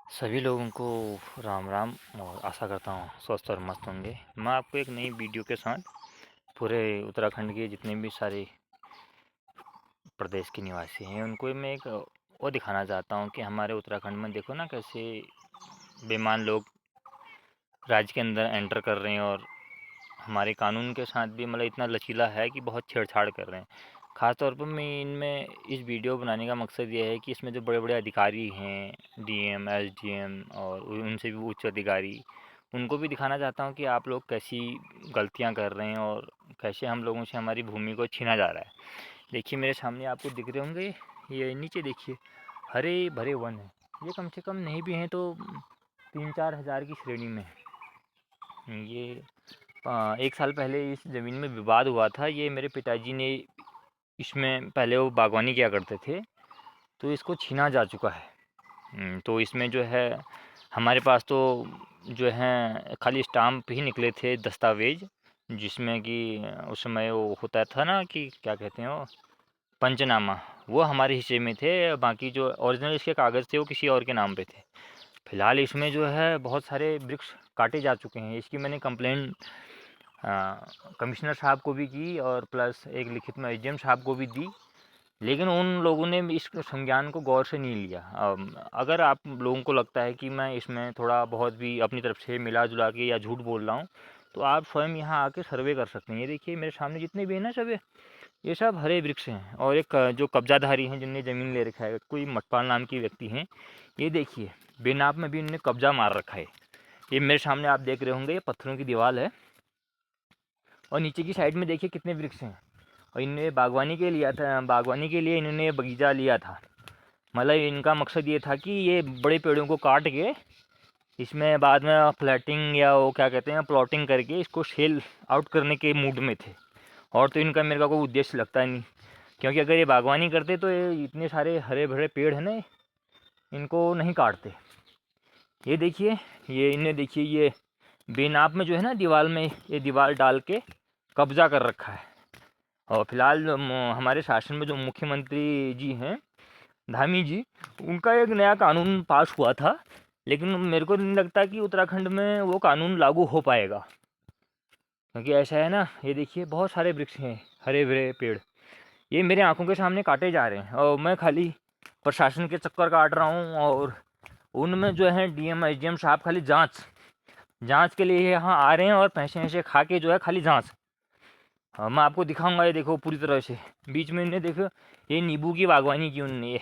सभी लोगों को राम राम। और आशा करता हूँ स्वस्थ और मस्त होंगे। मैं आपको एक नई वीडियो के साथ पूरे उत्तराखंड के जितने भी सारे प्रदेश के निवासी हैं उनको मैं एक वो दिखाना चाहता हूँ कि हमारे उत्तराखंड में देखो ना कैसे बेईमान लोग राज्य के अंदर एंटर कर रहे हैं और हमारे कानून के साथ भी मतलब इतना लचीला है कि बहुत छेड़छाड़ कर रहे हैं। ख़ास तौर पर मैं इनमें इस वीडियो बनाने का मकसद ये है कि इसमें जो बड़े बड़े अधिकारी हैं, डीएम, एसडीएम और उनसे भी उच्च अधिकारी, उनको भी दिखाना चाहता हूँ कि आप लोग कैसी गलतियाँ कर रहे हैं और कैसे हम लोगों से हमारी भूमि को छीना जा रहा है। देखिए मेरे सामने आपको दिख रहे होंगे, ये नीचे देखिए हरे भरे वन है। ये कम से कम नहीं भी हैं तो 3-4 हज़ार की श्रेणी में है। ये 1 साल पहले इस ज़मीन में विवाद हुआ था। ये मेरे पिताजी ने इसमें पहले वो बागवानी किया करते थे, तो इसको छीना जा चुका है। तो इसमें जो है हमारे पास तो जो है खाली स्टाम्प ही निकले थे, दस्तावेज़, जिसमें कि उस समय वो होता था ना कि क्या कहते हैं वो, पंचनामा, वो हमारे हिस्से में थे। बाकी जो ओरिजिनल इसके कागज़ थे वो किसी और के नाम पे थे। फ़िलहाल इसमें जो है बहुत सारे वृक्ष काटे जा चुके हैं। इसकी मैंने कंप्लेंट कमिश्नर साहब को भी की और प्लस एक लिखित में एसडीएम साहब को भी दी, लेकिन उन लोगों ने इस संज्ञान को गौर से नहीं लिया। अगर आप लोगों को लगता है कि मैं इसमें थोड़ा बहुत भी अपनी तरफ से मिला जुला के या झूठ बोल रहा हूँ, तो आप स्वयं यहाँ आके सर्वे कर सकते हैं। ये देखिए मेरे सामने जितने भी हैं ना, सब ये सब हरे वृक्ष हैं। और एक जो कब्जाधारी हैं जिनने ज़मीन ले रखा है, कोई मटपाल नाम की व्यक्ति हैं, ये देखिए बेनाप में भी इनने कब्जा मार रखा है। ये मेरे सामने आप देख रहे होंगे, ये पत्थरों की दीवार है और नीचे की साइड में देखिए कितने वृक्ष हैं। और इन्होंने बागवानी के लिया था, बागवानी के लिए इन्होंने बगीचा लिया था। मतलब इनका मकसद ये था कि ये बड़े पेड़ों को काट के इसमें बाद में फ्लैटिंग या वो क्या कहते हैं प्लॉटिंग करके इसको सेल आउट करने के मूड में थे। और तो इनका मेरे को कोई उद्देश्य लगता नहीं, क्योंकि अगर ये बागवानी करते तो ये इतने सारे हरे भरे पेड़ हैं ना, इनको नहीं काटते। ये देखिए, ये इन्हें देखिए, ये बेनाप में जो है ना दीवार में ये दीवार डाल के कब्जा कर रखा है। और फिलहाल हमारे शासन में जो मुख्यमंत्री जी हैं, धामी जी, उनका एक नया कानून पास हुआ था, लेकिन मेरे को नहीं लगता कि उत्तराखंड में वो कानून लागू हो पाएगा। क्योंकि ऐसा है ना, ये देखिए बहुत सारे वृक्ष हैं, हरे भरे पेड़, ये मेरे आंखों के सामने काटे जा रहे हैं और मैं खाली प्रशासन के चक्कर काट रहा हूँ। और उनमें जो है डीएम एसडीएम साहब खाली जांच जांच के लिए यहाँ आ रहे हैं और पैसे वैसे खा के जो है खाली जांच। हाँ, मैं आपको दिखाऊंगा, ये देखो पूरी तरह से बीच में इन्हें देखो, ये नींबू की बागवानी की उन्होंने,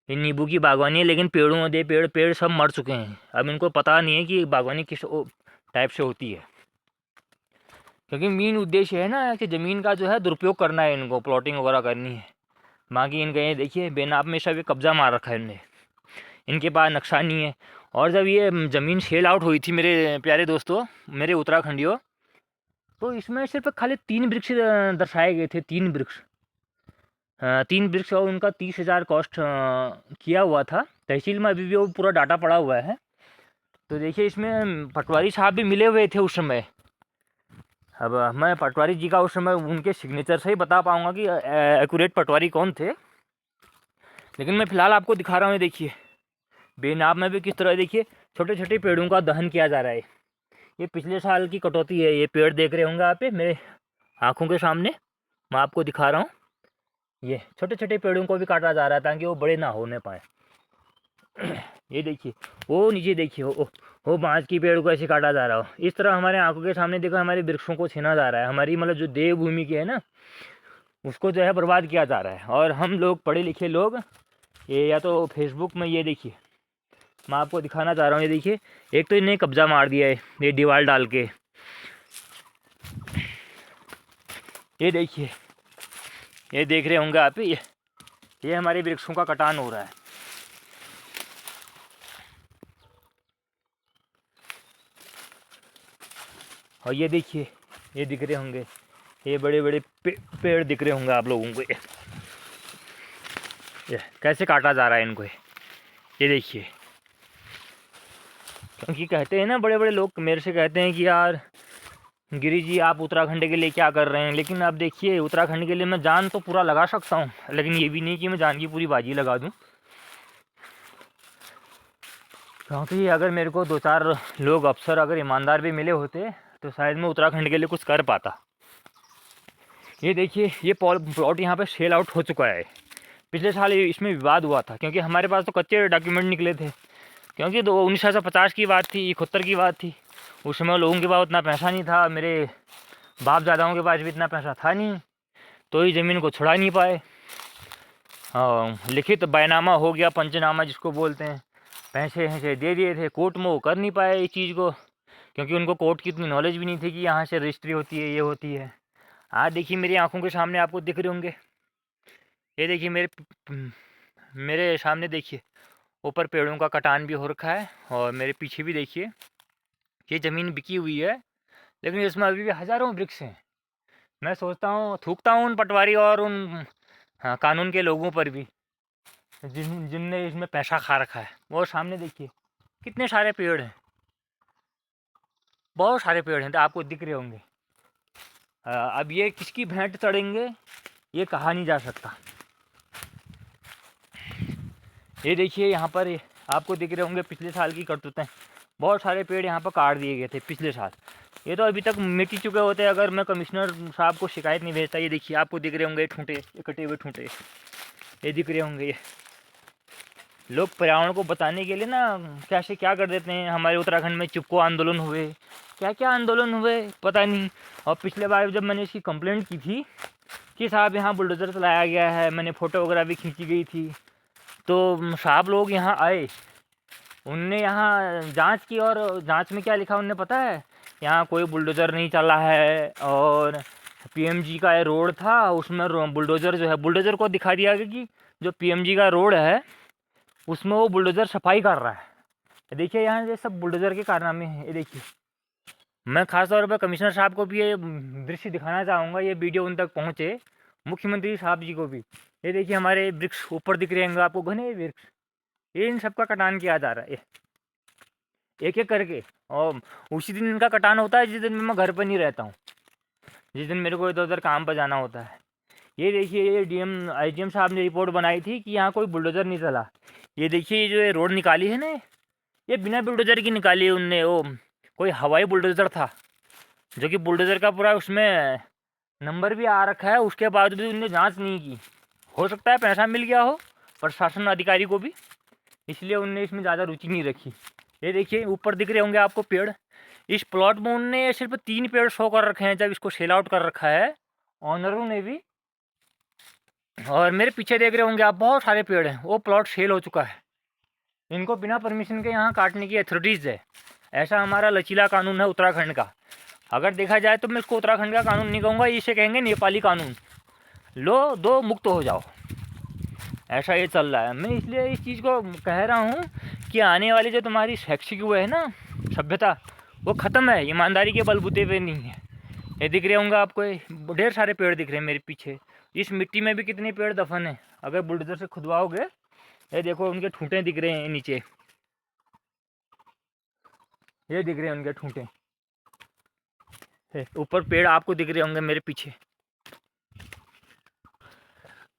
ये नींबू की बागवानी है, लेकिन पेड़ों में दे पेड़ पेड़ सब मर चुके हैं। अब इनको पता नहीं है कि बागवानी किस टाइप से होती है, क्योंकि मेन उद्देश्य है ना कि ज़मीन का जो है दुरुपयोग करना है, इनको प्लॉटिंग वगैरह करनी है। बाकी इनका ये देखिए बेनाप में सब ये कब्जा मार रखा है इनने, इनके पास नक्शा नहीं है। और जब ये ज़मीन सेल आउट हुई थी मेरे प्यारे दोस्तों, मेरे उत्तराखंडियों, तो इसमें सिर्फ खाली 3 वृक्ष दर्शाए गए थे, 3 वृक्ष। 3 वृक्ष और उनका 30,000 कॉस्ट किया हुआ था। तहसील में अभी भी वो पूरा डाटा पड़ा हुआ है। तो देखिए इसमें पटवारी साहब भी मिले हुए थे उस समय। अब मैं पटवारी जी का उस समय उनके सिग्नेचर से ही बता पाऊँगा कि एक्यूरेट पटवारी कौन थे, लेकिन मैं फ़िलहाल आपको दिखा रहा हूँ। ये देखिए बेनाब में भी किस तरह देखिए छोटे छोटे पेड़ों का दहन किया जा रहा है। ये पिछले साल की कटौती है। ये पेड़ देख रहे होंगे आप, मेरे आँखों के सामने मैं आपको दिखा रहा हूँ। ये छोटे छोटे पेड़ों को भी काटा जा रहा है ताकि वो बड़े ना होने पाए। ये देखिए वो नीचे देखिए, वो बाँस की पेड़ को ऐसे काटा जा रहा हो। इस तरह हमारे आंखों के सामने देखो हमारे वृक्षों को छीना जा रहा है। हमारी मतलब जो देवभूमि की है ना, उसको जो है बर्बाद किया जा रहा है। और हम लोग पढ़े लिखे लोग ये या तो फेसबुक में, ये देखिए मैं आपको दिखाना चाह रहा हूँ, ये देखिए एक तो इन्हें कब्जा मार दिया है ये दीवार डाल के। ये देखिए, ये देख रहे होंगे आप, ये हमारे वृक्षों का कटान हो रहा है। और ये देखिए, ये दिख रहे होंगे, ये बड़े बड़े पेड़ दिख रहे होंगे आप लोगों को, ये कैसे काटा जा रहा है इनको। ये देखिए, क्योंकि कहते हैं ना बड़े बड़े लोग मेरे से कहते हैं कि यार गिरी जी आप उत्तराखंड के लिए क्या कर रहे हैं। लेकिन अब देखिए उत्तराखंड के लिए मैं जान तो पूरा लगा सकता हूँ, लेकिन ये भी नहीं कि मैं जान की पूरी बाजी लगा दूँ। क्योंकि अगर मेरे को 2-4 लोग अफ़सर अगर ईमानदार भी मिले होते तो शायद मैं उत्तराखंड के लिए कुछ कर पाता। ये देखिए, ये प्लॉट यहाँ पे सेल आउट हो चुका है। पिछले साल इसमें विवाद हुआ था क्योंकि हमारे पास तो कच्चे डॉक्यूमेंट निकले थे, क्योंकि 1950 की बात थी, 71 की बात थी। उस समय लोगों के पास उतना पैसा नहीं था, मेरे बाप दादाओं के पास भी इतना पैसा था नहीं, तो इस ज़मीन को छुड़ा नहीं पाए। लिखित बैनामा हो गया, पंचनामा जिसको बोलते हैं, पैसे ऐसे दे दिए थे, कोर्ट में वो कर नहीं पाए इस चीज़ को, क्योंकि उनको कोर्ट की इतनी नॉलेज भी नहीं थी कि यहाँ से रजिस्ट्री होती है, ये होती है। आज देखिए मेरी आंखों के सामने आपको दिख रहे होंगे, ये देखिए मेरे सामने देखिए ऊपर पेड़ों का कटान भी हो रखा है, और मेरे पीछे भी देखिए ये ज़मीन बिकी हुई है, लेकिन इसमें अभी भी हज़ारों वृक्ष हैं। मैं सोचता हूँ, थूकता हूँ उन पटवारी और उन कानून के लोगों पर भी जिनने इसमें पैसा खा रखा है। वो सामने देखिए कितने सारे पेड़ हैं, बहुत सारे पेड़ हैं, तो आपको दिख रहे होंगे। अब ये किसकी भेंट चढ़ेंगे ये कहा नहीं जा सकता। ये देखिए यहाँ पर आपको दिख रहे होंगे पिछले साल की करतूतें, बहुत सारे पेड़ यहाँ पर काट दिए गए थे पिछले साल। ये तो अभी तक मिट ही चुके होते अगर मैं कमिश्नर साहब को शिकायत नहीं भेजता। ये देखिए आपको दिख रहे होंगे ठूंठे, ये कटे हुए ठूंठे, ये दिख रहे होंगे। ये लोग पर्यावरण को बताने के लिए ना कैसे क्या कर देते हैं। हमारे उत्तराखंड में चिपको आंदोलन हुए, क्या क्या आंदोलन हुए पता नहीं। और पिछले बार जब मैंने इसकी कंप्लेंट की थी कि साहब यहाँ बुलडोज़र चलाया गया है, मैंने फ़ोटो वगैरह भी खींची गई थी, तो साहब लोग यहाँ आए, उनने यहाँ जांच की, और जांच में क्या लिखा उनने पता है, यहाँ कोई बुलडोज़र नहीं चला है, और पीएमजी का ये रोड था उसमें बुलडोज़र जो है, बुलडोज़र को दिखा दिया गया कि जो पीएमजी का रोड है उसमें वो बुलडोज़र सफाई कर रहा है। देखिए यहाँ ये सब बुलडोज़र के कारनामे हैं। ये देखिए, मैं खास तौर पर कमिश्नर साहब को भी ये दृश्य दिखाना चाहूँगा, ये वीडियो उन तक पहुँचे, मुख्यमंत्री साहब जी को भी। ये देखिए हमारे वृक्ष ऊपर दिख रहे होंगे आपको, घने वृक्ष, ये इन सब का कटान किया जा रहा है एक एक करके। और उसी दिन इनका कटान होता है जिस दिन मैं घर पर नहीं रहता हूँ, जिस दिन मेरे को इधर उधर काम पर जाना होता है। ये देखिए ये IGM साहब ने रिपोर्ट बनाई थी कि यहाँ कोई बुलडोज़र नहीं चला। ये देखिए जो ये रोड निकाली है ना, ये बिना बुलडोज़र की निकाली है उनने। वो कोई हवाई बुलडोज़र था, जो कि बुलडोज़र का पूरा उसमें नंबर भी आ रखा है, उसके बावजूद भी उनने जांच नहीं की। हो सकता है पैसा मिल गया हो प्रशासन अधिकारी को भी, इसलिए उनने इसमें ज़्यादा रुचि नहीं रखी। ये देखिए ऊपर दिख रहे होंगे आपको पेड़, इस प्लॉट में उनने सिर्फ 3 पेड़ शो कर रखे हैं जब इसको सेल आउट कर रखा है ऑनरों ने भी। और मेरे पीछे देख रहे होंगे आप, बहुत सारे पेड़ हैं, वो प्लॉट सेल हो चुका है। इनको बिना परमिशन के यहाँ काटने की अथॉरिटीज़ है, ऐसा हमारा लचीला कानून है उत्तराखंड का। अगर देखा जाए तो मैं इसको उत्तराखंड का कानून नहीं कहूँगा, इसे कहेंगे नेपाली कानून, लो दो मुक्त हो जाओ, ऐसा ये चल रहा है। मैं इसलिए इस चीज़ को कह रहा हूँ कि आने वाली जो तुम्हारी शैक्षिक वो है ना सभ्यता, वो ख़त्म है, ईमानदारी के बलबूते पे नहीं है। ये दिख रहे होंगे आपको, ढेर सारे पेड़ दिख रहे हैं मेरे पीछे। इस मिट्टी में भी कितने पेड़ दफन है, अगर बुलडोज़र से खुदवाओगे, ये देखो उनके ठूंठे दिख रहे हैं नीचे, ये दिख रहे हैं उनके ठूंठे, ऊपर पेड़ आपको दिख रहे होंगे मेरे पीछे।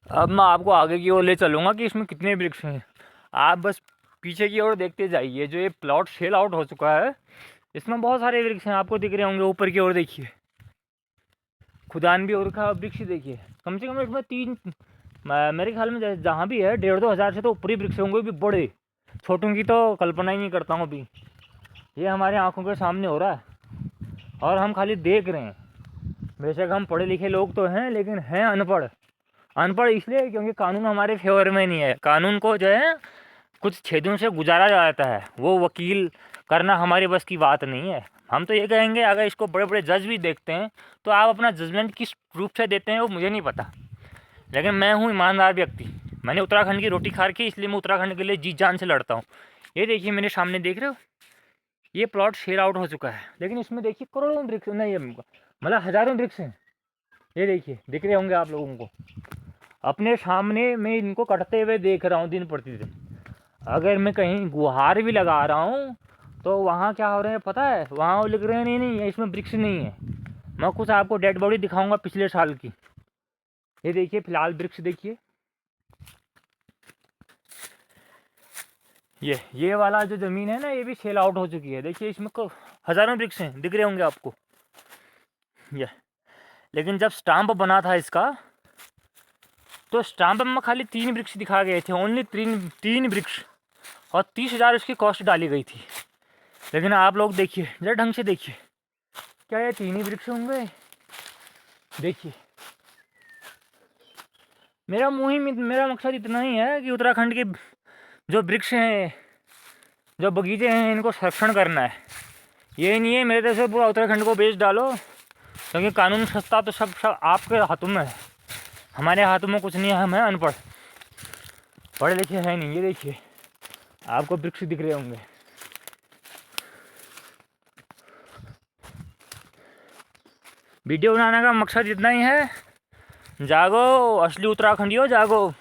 अब मैं आपको आगे की ओर ले चलूँगा कि इसमें कितने वृक्ष हैं। आप बस पीछे की ओर देखते जाइए, जो ये प्लॉट सेल आउट हो चुका है इसमें बहुत सारे वृक्ष हैं, आपको दिख रहे होंगे। ऊपर की ओर देखिए, खुदान भी हो रखा है, वृक्ष देखिए, कम से कम इसमें 3 मेरे ख्याल में जहाँ भी है 1,500-2 हज़ार से तो ऊपर ही वृक्ष होंगे, भी बड़े, छोटों की तो कल्पना ही नहीं करता हूँ अभी। ये हमारे आंखों के सामने हो रहा है और हम खाली देख रहे हैं। बेशक हम पढ़े लिखे लोग तो हैं, लेकिन हैं अनपढ़। अनपढ़ इसलिए क्योंकि कानून हमारे फेवर में नहीं है। कानून को जो है कुछ छेदों से गुजारा जाता है, वो वकील करना हमारे बस की बात नहीं है। हम तो ये कहेंगे, अगर इसको बड़े बड़े जज भी देखते हैं तो आप अपना जजमेंट किस रूप से देते हैं वो मुझे नहीं पता, लेकिन मैं हूँ ईमानदार व्यक्ति। मैंने उत्तराखंड की रोटी खा रखी, इसलिए मैं उत्तराखंड के लिए जी जान से लड़ता हूँ। ये देखिए मेरे सामने देख रहे हो, ये प्लॉट सेल आउट हो चुका है, लेकिन इसमें देखिए करोड़ों वृक्ष नहीं, मतलब हज़ारों वृक्ष हैं। ये देखिए दिख रहे होंगे आप लोगों को, अपने सामने मैं इनको कटते हुए देख रहा हूँ दिन प्रतिदिन। अगर मैं कहीं गुहार भी लगा रहा हूँ तो वहाँ क्या हो रहा है पता है, वहाँ वो लिख रहे हैं नहीं इसमें वृक्ष नहीं है। मैं कुछ आपको डेड बॉडी दिखाऊंगा पिछले साल की। ये देखिए फिलहाल वृक्ष देखिए, ये वाला जो ज़मीन है ना, ये भी सेल आउट हो चुकी है। देखिए इसमें हज़ारों वृक्ष हैं, दिख रहे होंगे आपको ये। लेकिन जब स्टाम्प बना था इसका, तो स्टाम्प में खाली 3 वृक्ष दिखा गए थे, ओनली 3 वृक्ष, और 30,000 इसकी कॉस्ट डाली गई थी। लेकिन आप लोग देखिए जरा ढंग से देखिए, क्या ये 3 ही वृक्ष होंगे? देखिए मेरा मकसद इतना ही है कि उत्तराखंड के जो वृक्ष हैं, जो बगीचे हैं, इनको संरक्षण करना है। ये नहीं है मेरे तरफ से पूरा उत्तराखंड को बेच डालो, क्योंकि कानून सस्ता तो सब आपके हाथों में है, हमारे हाथों में कुछ नहीं है। हम हैं अनपढ़, पढ़े लिखे है नहीं। ये देखिए आपको वृक्ष दिख रहे होंगे। वीडियो बनाने का मकसद इतना ही है, जागो असली उत्तराखंडियों जागो,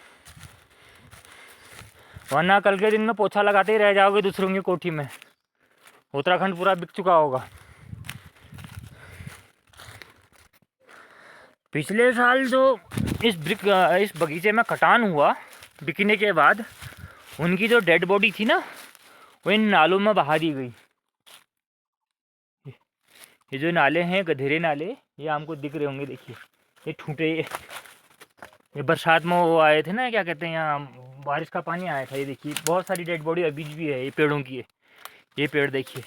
वरना कल के दिन में पोछा लगाते ही रह जाओगे दूसरों की कोठी में। उत्तराखंड पूरा बिक चुका होगा। पिछले साल जो इस बगीचे में कटान हुआ बिकने के बाद, उनकी जो डेड बॉडी थी ना, वो इन नालों में बहा दी गई। ये जो नाले हैं, गधेरे नाले, ये हमको दिख रहे होंगे। देखिए ये ठूटे, ये बरसात में वो आए थे ना, क्या कहते हैं, यहाँ बारिश का पानी आया था। ये देखिए बहुत सारी डेड बॉडी अभी भी है, ये पेड़ों की है। ये पेड़ देखिए,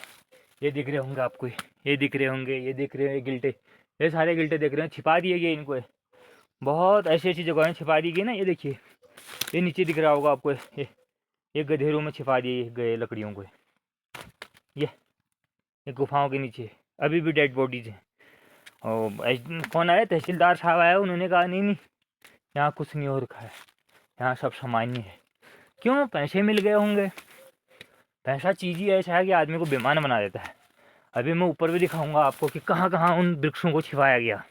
ये दिख रहे होंगे आपको, ये दिख रहे होंगे, ये दिख रहे हैं गिल्टे, ये सारे गिल्टे दिख रहे हैं। छिपा दिए गए इनको, बहुत ऐसी ऐसी जगहें छिपा दी गई ना। ये देखिए ये नीचे दिख रहा होगा आपको, ये गधेरों में छिपा दिए गए लकड़ियों को। ये गुफाओं के नीचे अभी भी डेड बॉडीज हैं। और कौन आया, तहसीलदार साहब आया, उन्होंने कहा नहीं यहाँ कुछ नहीं हो रखा है, यहाँ सब सामान्य है। क्यों? पैसे मिल गए होंगे। पैसा चीज़ ही ऐसा है कि आदमी को बेईमान बना देता है। अभी मैं ऊपर भी दिखाऊंगा आपको कि कहाँ कहाँ उन वृक्षों को छिपाया गया।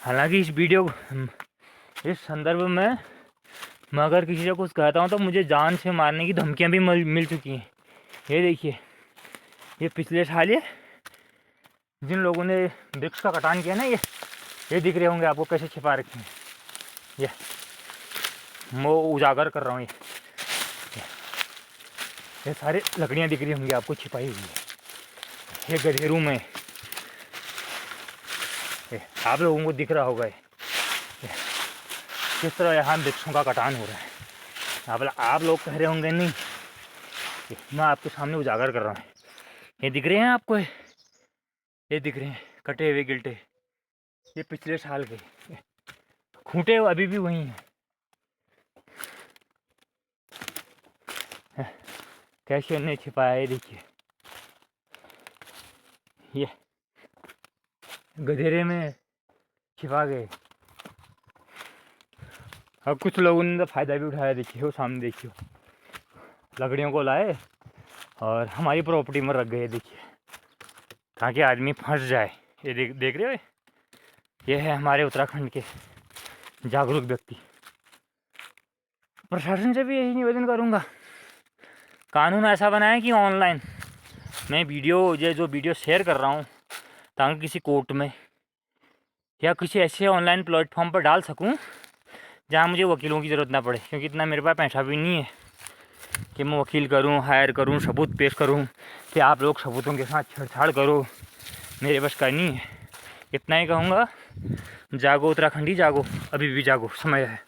हालांकि इस वीडियो, इस संदर्भ में मैं अगर किसी से कुछ कहता हूँ तो मुझे जान से मारने की धमकियाँ भी मिल चुकी हैं। ये देखिए, ये पिछले साल ये जिन लोगों ने वृक्ष का कटान किया ना, ये दिख रहे होंगे आपको कैसे छिपा रखे हैं। ये मैं उजागर कर रहा हूँ। ये सारे लकड़ियाँ दिख रही होंगी आपको छिपाई हुई है, ये गधेरों में। आप लोगों को दिख रहा होगा किस तरह यहाँ वृक्षों का कटान हो रहा है। आप लोग कह रहे होंगे नहीं, मैं आपके सामने उजागर कर रहा हूँ। ये दिख रहे हैं आपको, ये दिख रहे हैं कटे हुए गिल्टे, ये पिछले साल के खूंटे अभी भी वही हैं। कैसे उन्हें छिपाया, ये देखिए, ये गधेरे में छिपा गए। अब कुछ लोगों ने तो फ़ायदा भी उठाया। देखिए वो सामने देखिए, लकड़ियों को लाए और हमारी प्रॉपर्टी में रख गए। देखिए ताकि आदमी फंस जाए। ये देख रहे हो, ये है हमारे उत्तराखंड के जागरूक व्यक्ति। प्रशासन से भी यही निवेदन करूँगा, कानून ऐसा बनाए कि ऑनलाइन मैं जो वीडियो शेयर कर रहा हूँ, ताकि किसी कोर्ट में या किसी ऐसे ऑनलाइन प्लेटफॉर्म पर डाल सकूँ जहाँ मुझे वकीलों की ज़रूरत ना पड़े। क्योंकि इतना मेरे पास पैसा भी नहीं है कि मैं वकील करूँ, हायर करूँ, सबूत पेश करूँ, कि आप लोग सबूतों के साथ छेड़छाड़ करो। मेरे बस का नहीं है। इतना ही कहूँगा, जागो उत्तराखंडी जागो, अभी भी जागो, समय है।